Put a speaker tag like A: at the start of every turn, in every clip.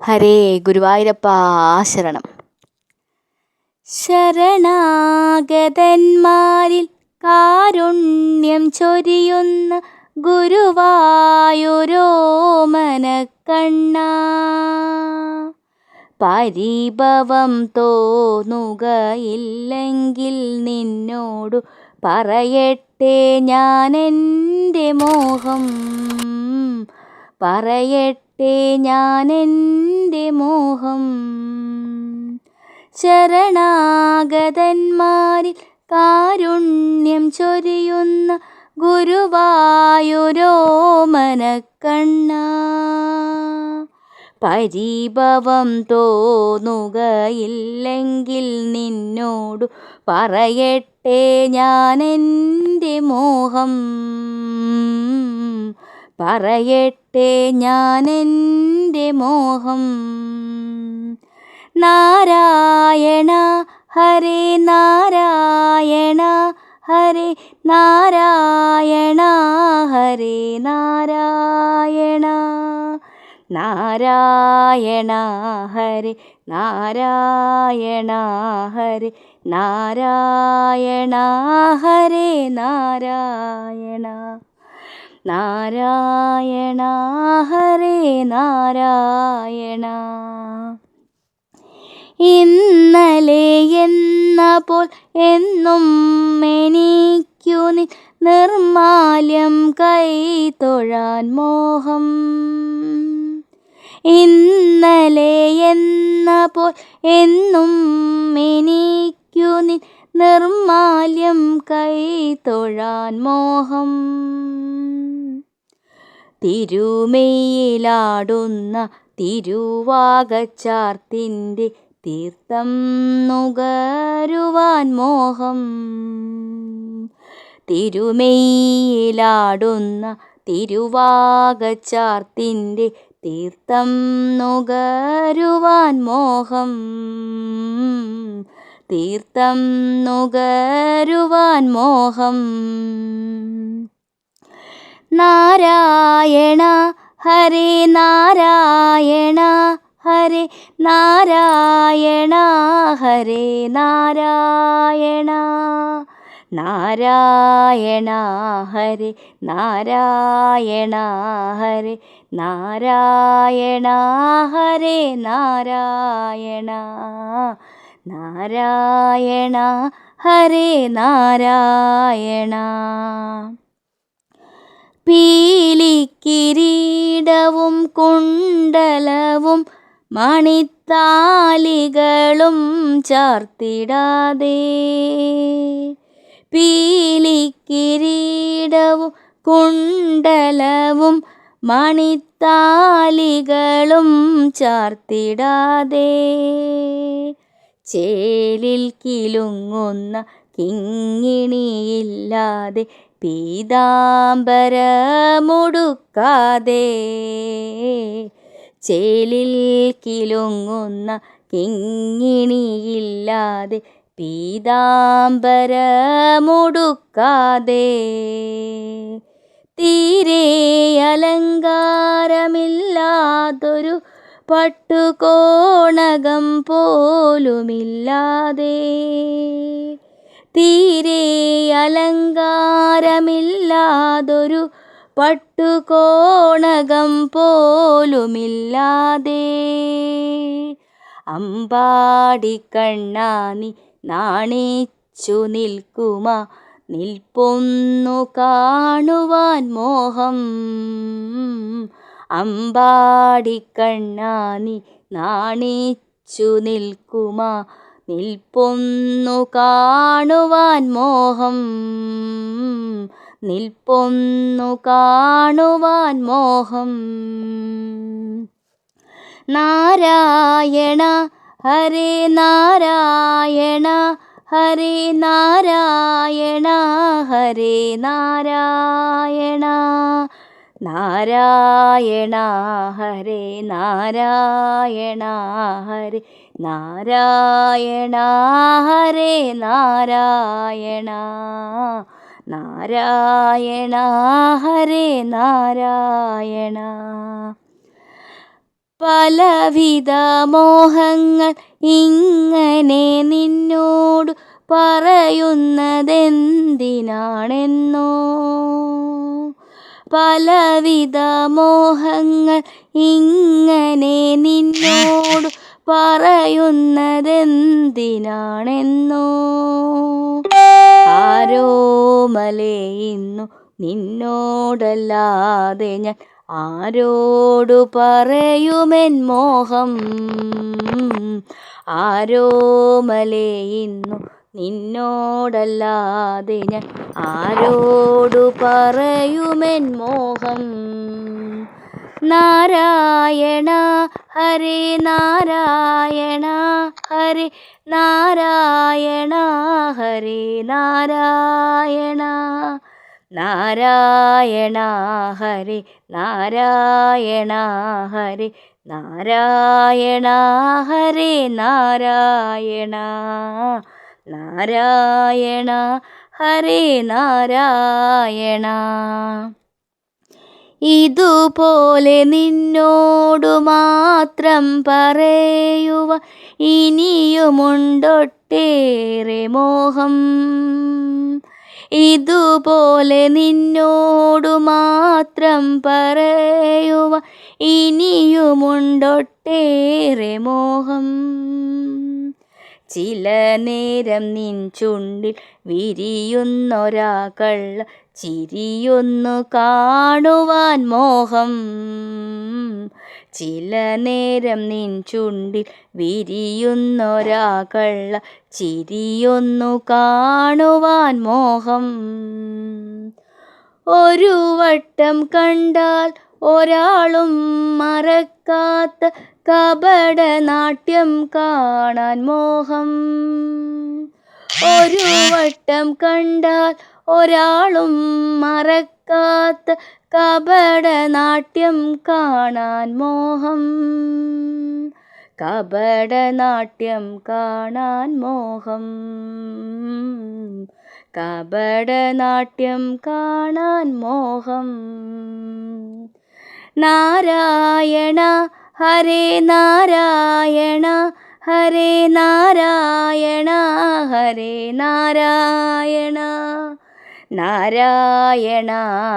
A: ഹരേ ഗുരുവായൂരപ്പ ശരണം. ശരണാഗതന്മാരിൽ കാരുണ്യം ചൊരിയുന്ന ഗുരുവായൂരോമനക്കണ്ണാ, പരിഭവം തോന്നുകയില്ലെങ്കിൽ നിന്നോടു പറയട്ടെ ഞാനെൻ്റെ മോഹം, പറയട്ടെ ഞാനെൻ്റെ മോഹം. ശരണാഗതന്മാരിൽ കാരുണ്യം ചൊരിയുന്ന ഗുരുവായൂരോമനക്കണ്ണാ, പരിഭവം തോന്നുകയില്ലെങ്കിൽ നിന്നോടു പറയട്ടെ ഞാനെൻ്റെ മോഹം, പറയട്ടെ ഞാനെൻ്റെ മോഹം. നാരായണ ഹരേ നാരായണ ഹരേ നാരായണ ഹരേ നാരായണ, നാരായണ ഹരേ നാരായണ ഹരേ നാരായണ ഹരേ നാരായണ, നാരായണ ഹരേ നാരായണ. ഇന്നലെ എന്ന പോൽ എന്നും എനിക്കു നിൻ നിർമാല്യം കൈ തൊഴാൻ മോഹം, ഇന്നലെ എന്ന പോൽ എന്നും എനിക്കു നിൻ നിർമാല്യം കൈ തൊഴാൻ മോഹം. തിരുമെയ്യിലാടുന്ന തിരുവാകച്ചാർത്തിൻ്റെ തീർത്ഥം നുകരുവാൻ മോഹം, തിരുമെയ്യിലാടുന്ന തിരുവാകച്ചാർത്തിൻ്റെ തീർത്ഥം നുകരുവാൻ മോഹം, തീർത്ഥം നുകരുവാൻ മോഹം. നാരായണ ഹരേ നാരായണ ഹരേ നാരായണ ഹരേ നാരായണ, നാരായണ ഹരേ നാരായണ ഹരേ നാരായണ ഹരേ നാരായണ, നാരായണ ഹരേ നാരായണ. പീലിക്കിരീടവും കുണ്ടലവും മണിത്താലികളും ചാർത്തിടാതെ, പീലിക്കിരീടവും കുണ്ടലവും മണിത്താലികളും ചാർത്തിടാതെ, ചേലിൽ കിലുങ്ങുന്ന കിങ്ങിണിയില്ലാതെ പീതാംബരമുടുക്കാതെ, ചേലിൽ കിലുങ്ങുന്ന കിങ്ങിണിയില്ലാതെ പീതാംബരമുടുക്കാതെ, തീരെ അലങ്കാരമില്ലാതൊരു പട്ടുകോണകം പോലുമില്ലാതെ, തീരെ അലങ്കാരമില്ലാതൊരു പട്ടുകോണകം പോലുമില്ലാതെ, അമ്പാടിക്കണ്ണാ നീ നാണിച്ചു നിൽക്കുമാ നിൽപ്പൊന്നു കാണുവാൻ മോഹം, അമ്പാടിക്കണ്ണാ നീ നാണിച്ചു നിൽക്കുമാ നിൽപ്പൊന്നു കാണുവാൻ മോഹം, നിൽപ്പൊന്നു കാണുവാൻ മോഹം. നാരായണ ഹരേ നാരായണ ഹരേ നാരായണ ഹരേ നാരായണ, നാരായണ ഹരേ നാരായണ ഹരേ നാരായണ ഹരേ നാരായണ, നാരായണ ഹരേ നാരായണ. പലവിധ മോഹങ്ങൾ ഇങ്ങനെ നിന്നോട് പറയുന്നതെന്തിനാണെന്നോ. പലവിധ മോഹങ്ങൾ ഇങ്ങനെ നിന്നോട് പറയുന്നതെന്തിനാണെന്നോ. ആരോമലേ ഇന്നു നിന്നോടല്ലാതെ ഞാൻ ആരോടു പറയുമെൻ മോഹം. ആരോമലേ ഇന്നു നിന്നോടല്ലാതെ ഞാൻ ആരോടു പറയുമെൻ മോഹം. നാരായണ ഹരേ നാരായണ ഹരേ നാരായണ ഹരേ നാരായണ. നാരായണ ഹരേ നാരായണ ഹരേ നാരായണ ഹരേ നാരായണ. നാരായണ ഹരേ നാരായണ. ഇതുപോലെ നിന്നോടു മാത്രം പറയുവാൻ ഇനിയുമുണ്ടൊട്ടേറെ മോഹം. ഇതുപോലെ നിന്നോടു മാത്രം പറയുവാൻ ഇനിയുമുണ്ടൊട്ടേറെ മോഹം. ചില നേരം നിൻ ചുണ്ടിൽ വിരിയുന്നൊരാ കള്ള ചിരിയൊന്നു കാണുവാൻ മോഹം. ചില നേരം നിൻ ചുണ്ടിൽ വിരിയുന്നൊരാ കള്ള ചിരിയൊന്നു കാണുവാൻ മോഹം. ഒരു വട്ടം കണ്ടാൽ ഒരാളും മറക്കാത്ത കപടനാട്യം കാണാൻ മോഹം. ഒരു വട്ടം കണ്ടാൽ ഒരാളും മറക്കാത്ത കപടനാട്യം കാണാൻ മോഹം. കപടനാട്യം കാണാൻ മോഹം. കപടനാട്യം കാണാൻ മോഹം. നാരായണ ഹരേ നാരായണ ഹരേ നാരായണ ഹരേ നാരായണ. നാരായണ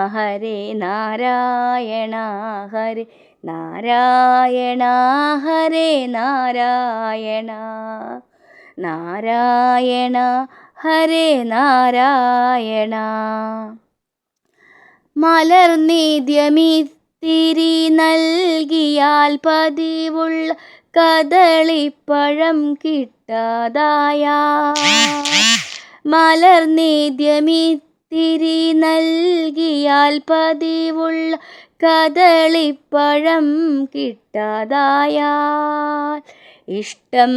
A: ഹരേ നാരായണ ഹരേ നാരായണ ഹരേ നാരായണ. നാരായണ ഹരേ നാരായണ. മലർനേദ്യമിത്തിരി നൽകിയാൽ പതിവുള്ള കദളിപ്പഴം കിട്ടാതായാൽ. മലർനേദ്യമിത്തിരി നൽകിയാൽ പതിവുള്ള കദളിപ്പഴം കിട്ടാതായാൽ. ഇഷ്ടം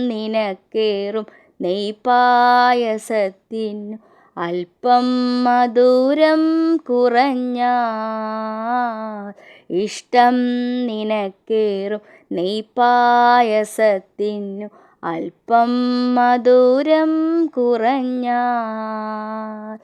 A: നിനക്കേറും നെയ്പായസത്തിനു അല്പം മധുരം കുറഞ്ഞാൽ. ഇഷ്ടം നിനക്കേറും നെയ്പായസത്തിനു അല്പം മധുരം കുറഞ്ഞാൽ.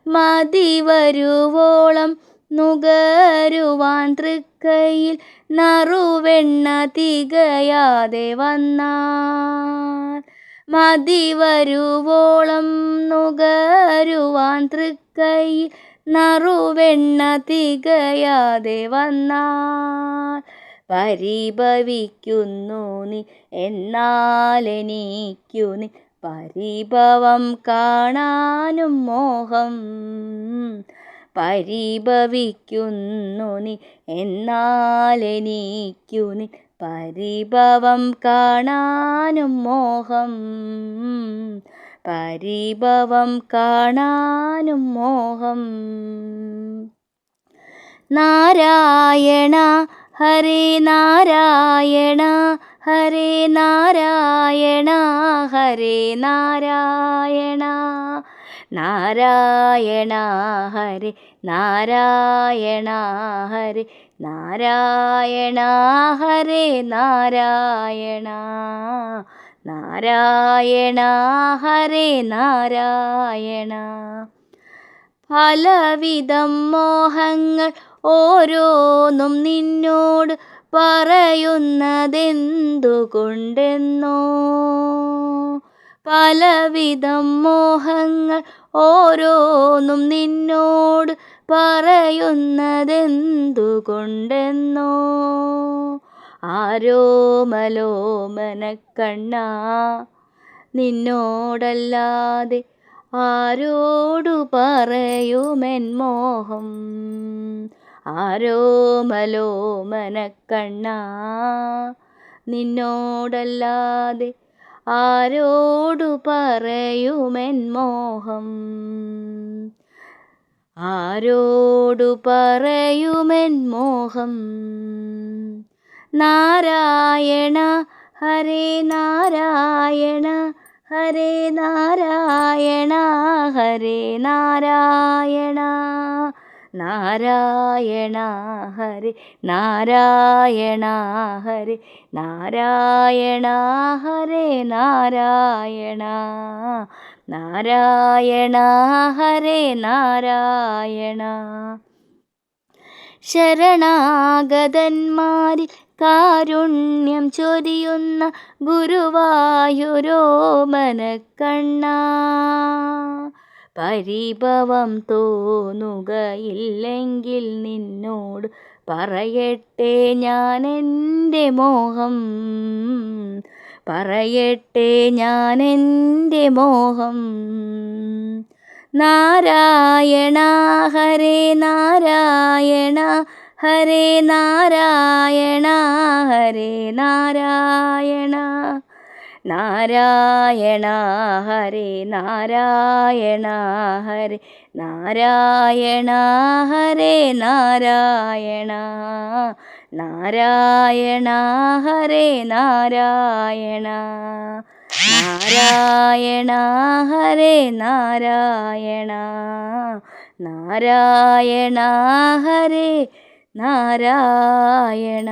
A: മതി വരുവോളം നുകരുവാൻ തൃക്കൈയിൽ നറുവെണ്ണ തികയാതെ വന്നാൽ. മതി വരുവോളം നുകരുവാൻ തൃക്കൈയിൽ നറുവെണ്ണ തികയാതെ വന്നാൽ. പരിഭവിക്കുന്നു നീ എന്നാലെനിക്കു നീ പരിഭവം കാണാനും മോഹം. പരിഭവിക്കുന്നു നീ എന്നാലെനിക്കു നീ പരിഭവം കാണാനും മോഹം. പരിഭവം കാണാനും മോഹം. നാരായണ ഹരേ നാരായണ ഹരേ നാരായണ ഹരേ നാരായണ. നാരായണ ഹരേ നാരായണ ഹരേ നാരായണ ഹരേ നാരായണ. നാരായണ ഹരേ നാരായണ. പലവിധം മോഹങ്ങൾ ഓരോന്നും നിന്നോട് പറയുന്നതെന്തുകൊണ്ടെന്നോ? പലവിധം മോഹങ്ങൾ ഓരോന്നും നിന്നോട് പറയുന്നതെന്തുകൊണ്ടെന്നോ? ആരോമലോമനക്കണ്ണാ, നിന്നോടല്ലാതെ ആരോടു പറയുമെൻ മോഹം? ആരോമലോമനക്കണ്ണാ, നിന്നോടല്ലാതെ ആരോടു പറയുമെൻ മോഹം? ആരോടു പറയുമെൻ മോഹം? നാരായണ ഹരേ നാരായണ, ഹരേ നാരായണ, ഹരേ നാരായണ, നാരായണ ഹരേ നാരായണ, ഹരേ നാരായണ, ഹരേ നാരായണ, നാരായണ ഹരേ നാരായണ. ശരണാഗതന്മാരിൽ കാരുണ്യം ചൊരിയുന്ന ഗുരുവായൂരോമനക്കണ്ണാ, പരിഭവം തോന്നുകയില്ലെങ്കിൽ നിന്നോട് പറയട്ടെ ഞാനെൻ്റെ മോഹം, പറയട്ടെ ഞാനെൻ്റെ മോഹം. നാരായണ ഹരേ നാരായണ, ഹരേ നാരായണ, ഹരേ നാരായണ, നാരായണ ഹരേ നാരായണ, ഹരേ നാരായണ, ഹരേ നാരായണ, നാരായണ ഹരേ നാരായണ, നാരായണ ഹരേ നാരായണ, നാരായണ ഹരേ നാരായണ.